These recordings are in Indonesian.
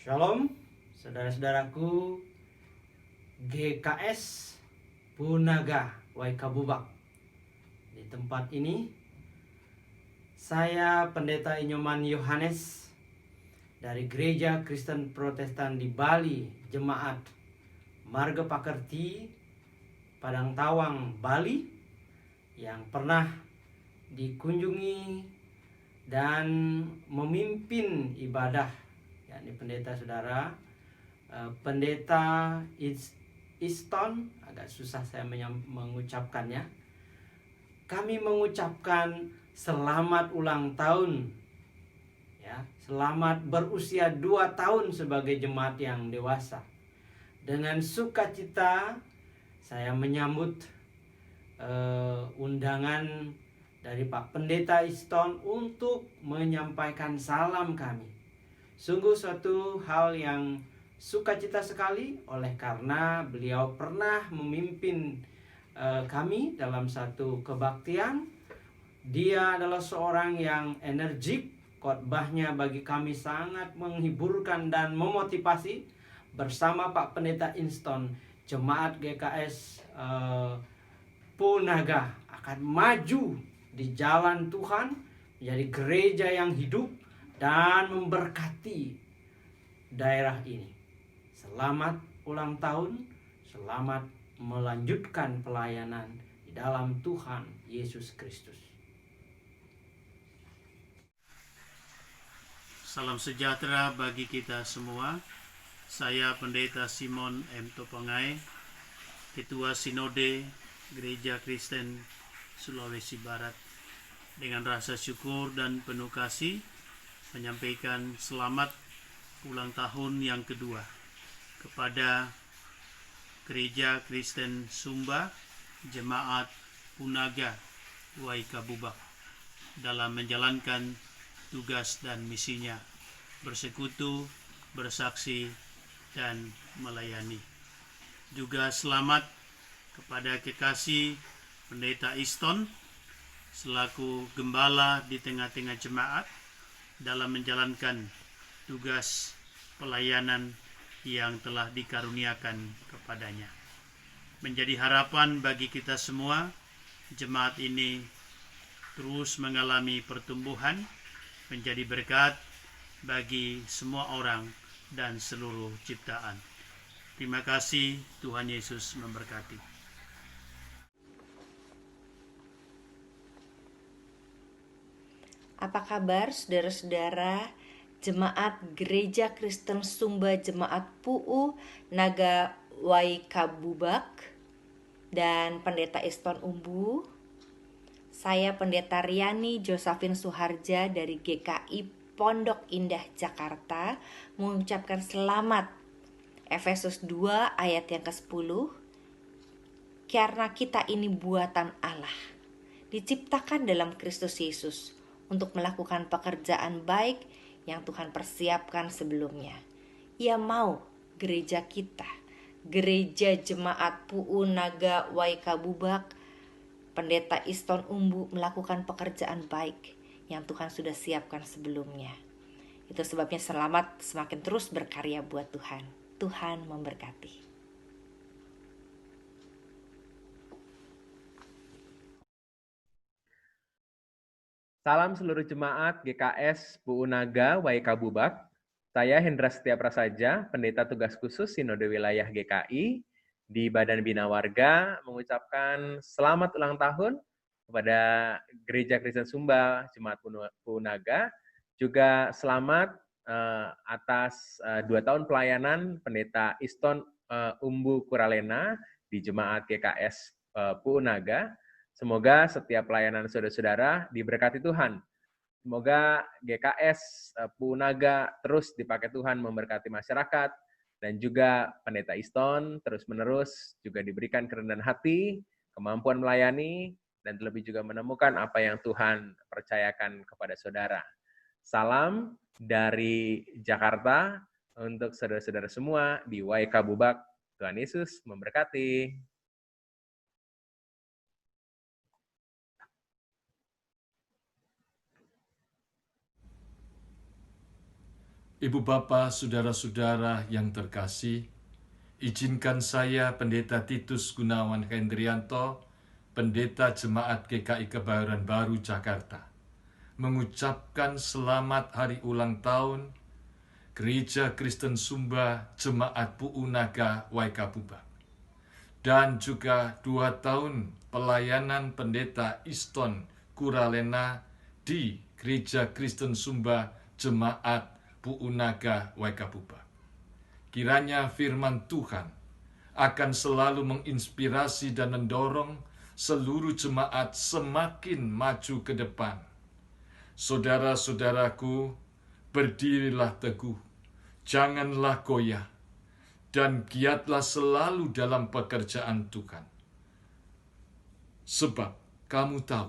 Shalom, saudara-saudaraku GKS Punaga Waikabubak. Di tempat ini, saya Pendeta Inyoman Yohanes dari Gereja Kristen Protestan di Bali, Jemaat Marga Pakerti, Padang Tawang, Bali, yang pernah dikunjungi dan memimpin ibadah, yakni pendeta saudara Pendeta Easton, agak susah saya mengucapkannya. Kami mengucapkan selamat ulang tahun, ya, selamat berusia 2 tahun sebagai jemaat yang dewasa. Dengan sukacita saya menyambut undangan dari Pak Pendeta Easton untuk menyampaikan salam kami. Sungguh suatu hal yang sukacita sekali, oleh karena beliau pernah memimpin kami dalam satu kebaktian. Dia adalah seorang yang energik, khotbahnya bagi kami sangat menghiburkan dan memotivasi. Bersama Pak Pendeta Easton, jemaat GKS Punaga akan maju di jalan Tuhan, menjadi gereja yang hidup dan memberkati daerah ini. Selamat ulang tahun, selamat melanjutkan pelayanan di dalam Tuhan Yesus Kristus. Salam sejahtera bagi kita semua. Saya Pendeta Simon M. Topangai, Ketua Sinode Gereja Kristen Sulawesi Barat. Dengan rasa syukur dan penuh kasih menyampaikan selamat ulang tahun yang kedua kepada Gereja Kristen Sumba Jemaat Punaga Waikabubak dalam menjalankan tugas dan misinya, bersekutu, bersaksi, dan melayani. Juga selamat kepada kekasih Pendeta Easton selaku gembala di tengah-tengah jemaat dalam menjalankan tugas pelayanan yang telah dikaruniakan kepadanya. Menjadi harapan bagi kita semua, jemaat ini terus mengalami pertumbuhan, menjadi berkat bagi semua orang dan seluruh ciptaan. Terima kasih, Tuhan Yesus memberkati. Apa kabar saudara-saudara Jemaat Gereja Kristen Sumba Jemaat PUU Naga Waikabubak dan Pendeta Easton Umbu? Saya Pendeta Riani Josephine Suharja dari GKI Pondok Indah Jakarta mengucapkan selamat. Efesus 2 ayat yang ke-10. Karena kita ini buatan Allah, diciptakan dalam Kristus Yesus untuk melakukan pekerjaan baik yang Tuhan persiapkan sebelumnya. Ia mau gereja kita, Gereja Jemaat PUU Naga Waikabubak, Pendeta Easton Umbu melakukan pekerjaan baik yang Tuhan sudah siapkan sebelumnya. Itu sebabnya selamat semakin terus berkarya buat Tuhan. Tuhan memberkati. Salam seluruh jemaat GKS PUU Naga Waikabubak. Saya Hendra Setia Prasaja, Pendeta Tugas Khusus Sinode Wilayah GKI di Badan Bina Warga, mengucapkan selamat ulang tahun kepada Gereja Kristen Sumba Jemaat PUU Naga. Juga selamat atas 2 tahun pelayanan Pendeta Easton Umbu Kuralena di Jemaat GKS PUU Naga. Semoga setiap pelayanan saudara-saudara diberkati Tuhan. Semoga GKS PUU Naga terus dipakai Tuhan memberkati masyarakat, dan juga Pendeta Easton terus-menerus juga diberikan kerendahan hati, kemampuan melayani, dan terlebih juga menemukan apa yang Tuhan percayakan kepada saudara. Salam dari Jakarta untuk saudara-saudara semua di Waikabubak. Tuhan Yesus memberkati. Ibu bapa, saudara-saudara yang terkasih, izinkan saya Pendeta Titus Gunawan Hendrianto, Pendeta Jemaat GKI Kebayoran Baru Jakarta, mengucapkan selamat hari ulang tahun Gereja Kristen Sumba Jemaat PUU Naga Waikabubak, dan juga 2 tahun pelayanan Pendeta Iston Kuralena di Gereja Kristen Sumba Jemaat PUU Naga Waikabubak. Kiranya firman Tuhan akan selalu menginspirasi dan mendorong seluruh jemaat semakin maju ke depan. Saudara-saudaraku, berdirilah teguh, janganlah goyah, dan giatlah selalu dalam pekerjaan Tuhan. Sebab kamu tahu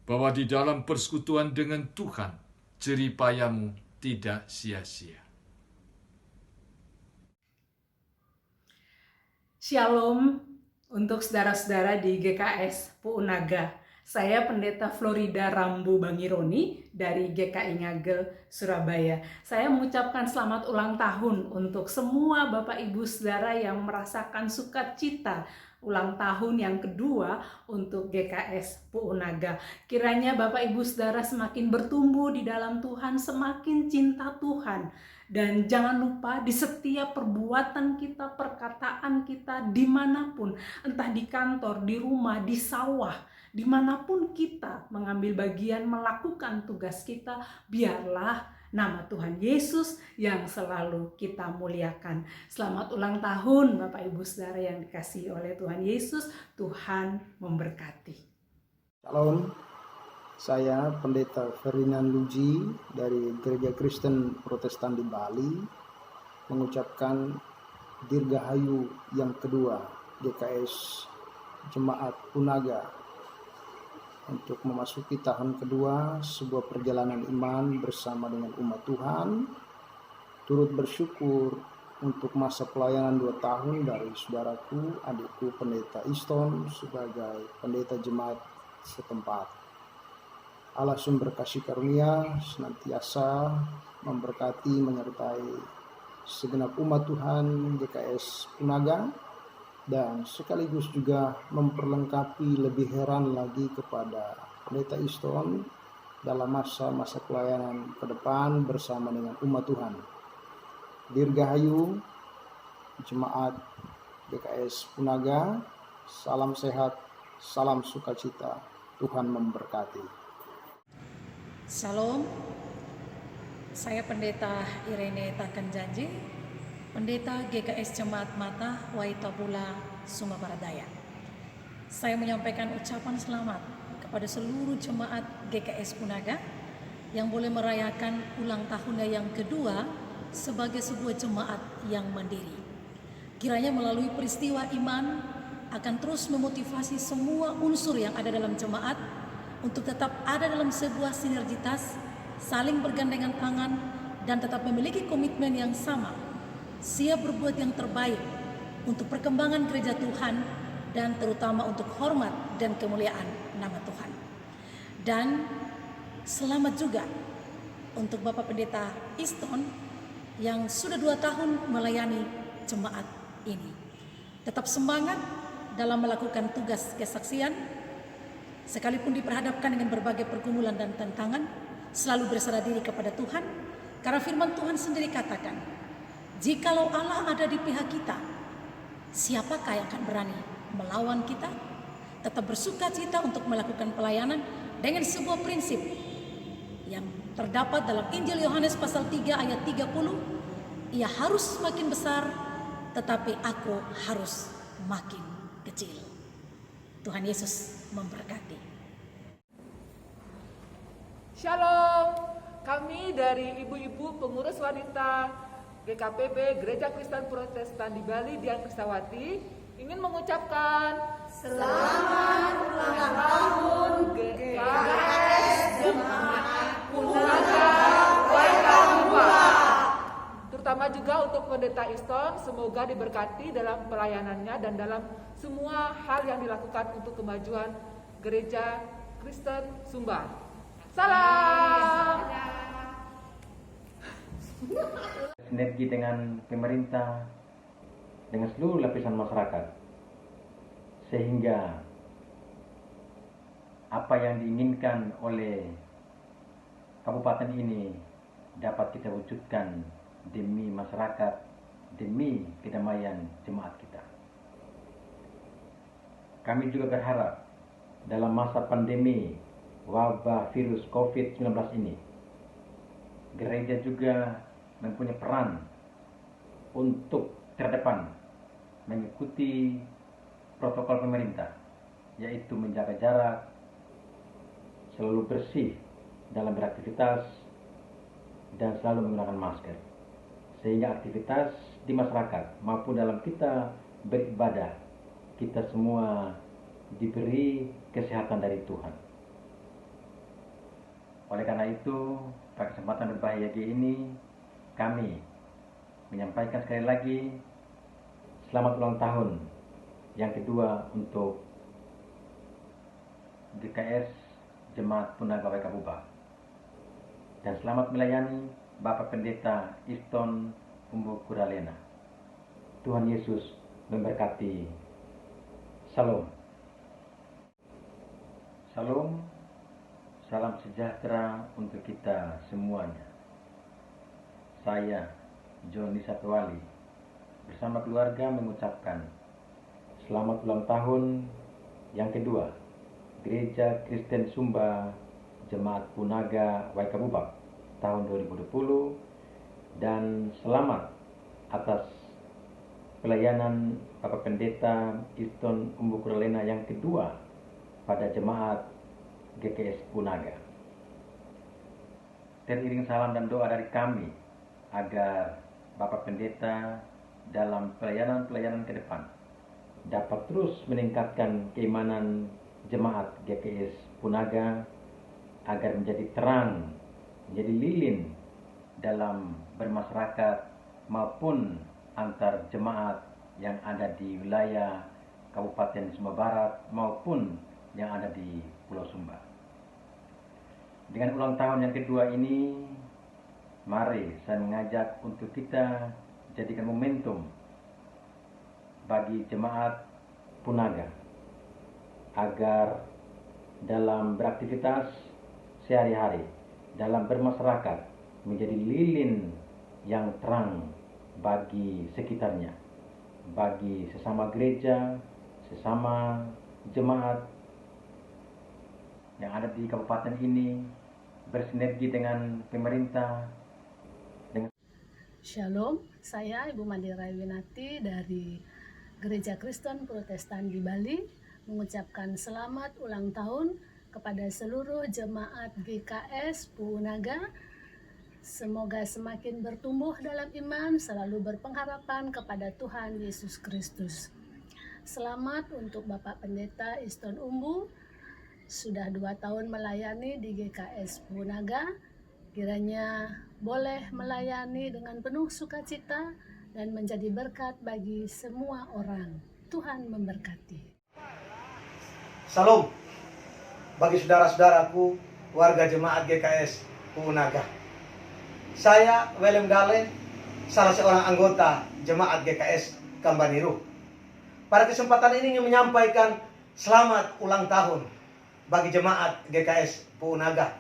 bahwa di dalam persekutuan dengan Tuhan, jerih payahmu tidak sia-sia. Shalom untuk saudara-saudara di GKS PUU Naga. Saya Pendeta Florida Rambu Bangironi dari GKI Ngagel, Surabaya. Saya mengucapkan selamat ulang tahun untuk semua Bapak Ibu Saudara yang merasakan sukacita ulang tahun yang kedua untuk GKS PUU Naga. Kiranya Bapak Ibu Saudara semakin bertumbuh di dalam Tuhan, semakin cinta Tuhan. Dan jangan lupa di setiap perbuatan kita, perkataan kita, dimanapun, entah di kantor, di rumah, di sawah, dimanapun kita mengambil bagian melakukan tugas kita, biarlah nama Tuhan Yesus yang selalu kita muliakan. Selamat ulang tahun Bapak Ibu Saudara yang dikasihi oleh Tuhan Yesus. Tuhan memberkati. Shalom, saya Pendeta Ferdinand Luji dari Gereja Kristen Protestan di Bali mengucapkan Dirgahayu yang kedua GKS Jemaat Punaga untuk memasuki tahun kedua sebuah perjalanan iman bersama dengan umat Tuhan. Turut bersyukur untuk masa pelayanan 2 tahun dari saudaraku, adikku Pendeta Iston sebagai pendeta jemaat setempat. Allah sumber kasih karunia senantiasa memberkati, menyertai segenap umat Tuhan GKS Punaga, dan sekaligus juga memperlengkapi lebih heran lagi kepada Pendeta Iston dalam masa-masa pelayanan ke depan bersama dengan umat Tuhan. Dirgahayu Jemaat GKS Punaga, salam sehat, salam sukacita, Tuhan memberkati. Salam, saya Pendeta Irene Takan Janji, Pendeta GKS Jemaat Mata Waitabula, Sumba Barat Daya. Saya menyampaikan ucapan selamat kepada seluruh jemaat GKS Punaga yang boleh merayakan ulang tahunnya yang kedua sebagai sebuah jemaat yang mandiri. Kiranya melalui peristiwa iman akan terus memotivasi semua unsur yang ada dalam jemaat untuk tetap ada dalam sebuah sinergitas, saling bergandengan tangan, dan tetap memiliki komitmen yang sama, siap berbuat yang terbaik untuk perkembangan gereja Tuhan dan terutama untuk hormat dan kemuliaan nama Tuhan. Dan selamat juga untuk Bapak Pendeta Iston yang sudah 2 tahun melayani jemaat ini. Tetap semangat dalam melakukan tugas kesaksian, sekalipun diperhadapkan dengan berbagai pergumulan dan tantangan, selalu berserah diri kepada Tuhan, karena firman Tuhan sendiri katakan, jikalau Allah ada di pihak kita, siapakah yang akan berani melawan kita? Tetap bersuka cita untuk melakukan pelayanan dengan sebuah prinsip yang terdapat dalam Injil Yohanes pasal 3 ayat 30, ia harus makin besar, tetapi aku harus makin kecil. Tuhan Yesus memberkati. Shalom, kami dari ibu-ibu pengurus wanita GKPB Gereja Kristen Protestan di Bali, Dian Krisdawati, ingin mengucapkan selamat ulang tahun GKS Jemaat Punaga Waikabubak. Terutama juga untuk Pendeta Iston, semoga diberkati dalam pelayanannya dan dalam semua hal yang dilakukan untuk kemajuan Gereja Kristen Sumba. Salam. sinergi dengan pemerintah, dengan seluruh lapisan masyarakat, sehingga apa yang diinginkan oleh kabupaten ini dapat kita wujudkan demi masyarakat, demi kedamaian jemaat kita. Kami juga berharap dalam masa pandemi wabah virus COVID-19 ini, gereja juga mempunyai peran untuk terdepan mengikuti protokol pemerintah, yaitu menjaga jarak, selalu bersih dalam beraktivitas, dan selalu menggunakan masker. Sehingga aktivitas di masyarakat maupun dalam kita beribadah, kita semua diberi kesehatan dari Tuhan. Oleh karena itu, pada kesempatan berbahagia ini, kami menyampaikan sekali lagi selamat ulang tahun yang kedua untuk GKS Jemaat Punaga Wai Kabubak. Dan selamat melayani Bapak Pendeta Iston Umbu Kuralena. Tuhan Yesus memberkati. Salam. Salam. Salam sejahtera untuk kita semuanya. Saya, Joni Satwali, bersama keluarga mengucapkan selamat ulang tahun yang kedua Gereja Kristen Sumba Jemaat Punaga Wai Kabubak tahun 2020, dan selamat atas pelayanan Bapak Pendeta Iston Umbu Kuralena yang kedua pada jemaat GKS Punaga. Teriring salam dan doa dari kami agar Bapak Pendeta dalam pelayanan-pelayanan ke depan dapat terus meningkatkan keimanan jemaat GKS Punaga agar menjadi terang, menjadi lilin dalam bermasyarakat maupun antar jemaat yang ada di wilayah Kabupaten Sumba Barat maupun yang ada di Pulau Sumba. Dengan ulang tahun yang kedua ini, mari saya mengajak untuk kita jadikan momentum bagi jemaat Punaga agar dalam beraktivitas sehari-hari, dalam bermasyarakat, menjadi lilin yang terang bagi sekitarnya, bagi sesama gereja, sesama jemaat yang ada di kabupaten ini, bersinergi dengan pemerintah. Shalom, saya Ibu Mandira Winati dari Gereja Kristen Protestan di Bali mengucapkan selamat ulang tahun kepada seluruh jemaat GKS Punaga. Semoga semakin bertumbuh dalam iman, selalu berpengharapan kepada Tuhan Yesus Kristus. Selamat untuk Bapak Pendeta Iston Umbu, sudah 2 tahun melayani di GKS Punaga. Kiranya boleh melayani dengan penuh sukacita dan menjadi berkat bagi semua orang. Tuhan memberkati. Salam bagi saudara-saudaraku, warga jemaat GKS Punaga. Saya William Galen, salah seorang anggota jemaat GKS Kambaniru. Pada kesempatan ini ingin menyampaikan selamat ulang tahun bagi jemaat GKS Punaga.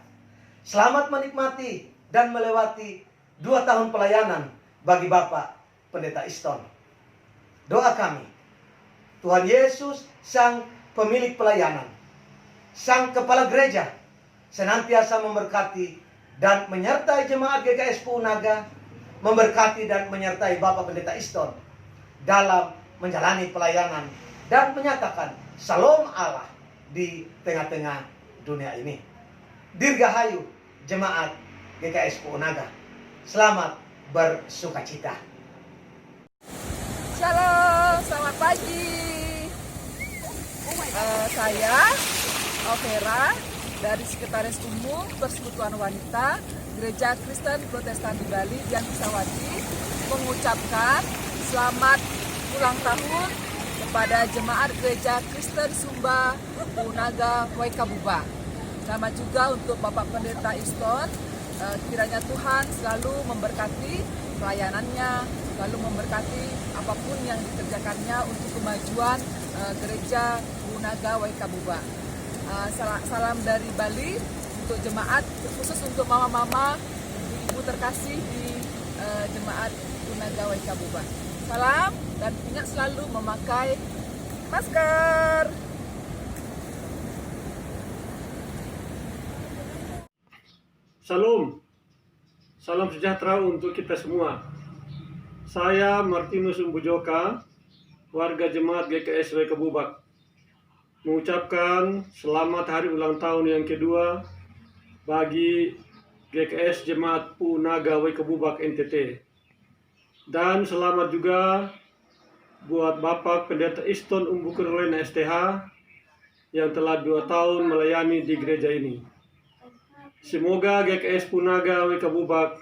Selamat menikmati dan melewati 2 tahun pelayanan bagi Bapak Pendeta Iston. Doa kami, Tuhan Yesus, Sang Pemilik pelayanan, Sang Kepala Gereja, senantiasa memberkati dan menyertai jemaat GKS Punaga, memberkati dan menyertai Bapak Pendeta Iston dalam menjalani pelayanan dan menyatakan Shalom Allah di tengah-tengah dunia ini. Dirgahayu jemaat GKS Punaga. Selamat bersukacita. Shalom, selamat pagi. Saya Alvera dari Sekretaris Umum Persekutuan Wanita Gereja Kristen Protestan di Bali Dian Kisawati mengucapkan selamat ulang tahun kepada jemaat Gereja Kristen Sumba Punaga Wai Kabubak. Selamat juga untuk Bapak Pendeta Iston Kiranya Tuhan selalu memberkati pelayanannya, selalu memberkati apapun yang dikerjakannya untuk kemajuan Gereja Puunaga Waikabubak. Salam dari Bali untuk jemaat, khusus untuk mama-mama, ibu terkasih di jemaat Puunaga Waikabubak. Salam, dan ingat selalu memakai masker. Salam, salam sejahtera untuk kita semua. Saya Martinus Umbujoka, warga jemaat GKS Waikabubak, mengucapkan selamat hari ulang tahun yang kedua bagi GKS Jemaat Puunaga Waikabubak NTT. Dan selamat juga buat Bapak Pendeta Iston Umbu Kurlena STH yang telah 2 tahun melayani di gereja ini. Semoga GKS Puunaga Waikabubak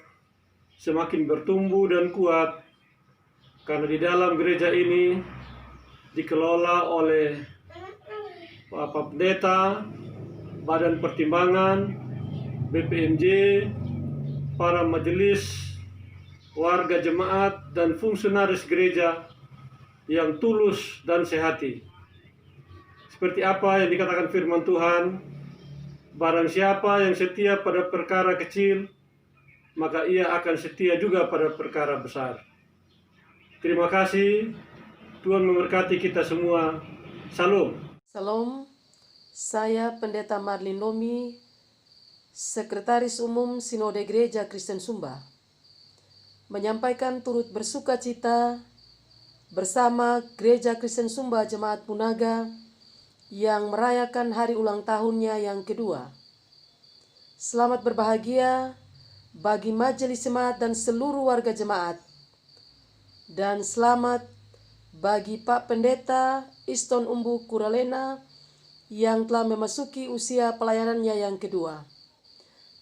semakin bertumbuh dan kuat, karena di dalam gereja ini dikelola oleh Bapak Pendeta, Badan Pertimbangan, BPMJ, para majelis, warga jemaat, dan fungsionaris gereja yang tulus dan sehati. Seperti apa yang dikatakan firman Tuhan, barang siapa yang setia pada perkara kecil, maka ia akan setia juga pada perkara besar. Terima kasih, Tuhan memberkati kita semua. Salam. Salam, saya Pendeta Marlin Nomi, Sekretaris Umum Sinode Gereja Kristen Sumba, menyampaikan turut bersuka cita bersama Gereja Kristen Sumba Jemaat Puunaga yang merayakan hari ulang tahunnya yang kedua. Selamat berbahagia bagi majelis jemaat dan seluruh warga jemaat. Dan selamat bagi Pak Pendeta Iston Umbu Kurlena yang telah memasuki usia pelayanannya yang kedua.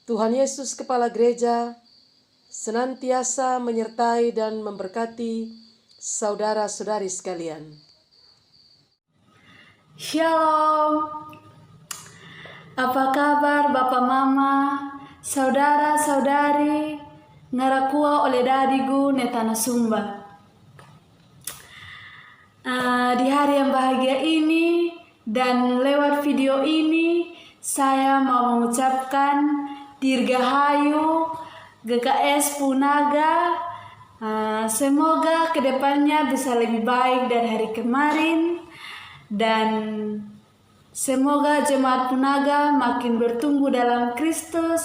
Tuhan Yesus Kepala Gereja senantiasa menyertai dan memberkati saudara-saudari sekalian. Shalom. Apa kabar Bapak Mama, saudara-saudari, ngarakua oleh dadigu netana Sumba. Di hari yang bahagia ini dan lewat video ini saya mau mengucapkan Dirgahayu GKS Puunaga. Semoga kedepannya bisa lebih baik dari hari kemarin, dan semoga jemaat Puunaga makin bertumbuh dalam Kristus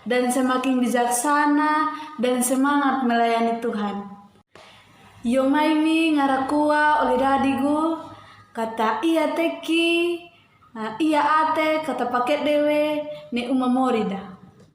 dan semakin bijaksana dan semangat melayani Tuhan. Yomaimi ngarakua oleh dadigu kata iya teki, iya ate kata paket dewe ne umamorida.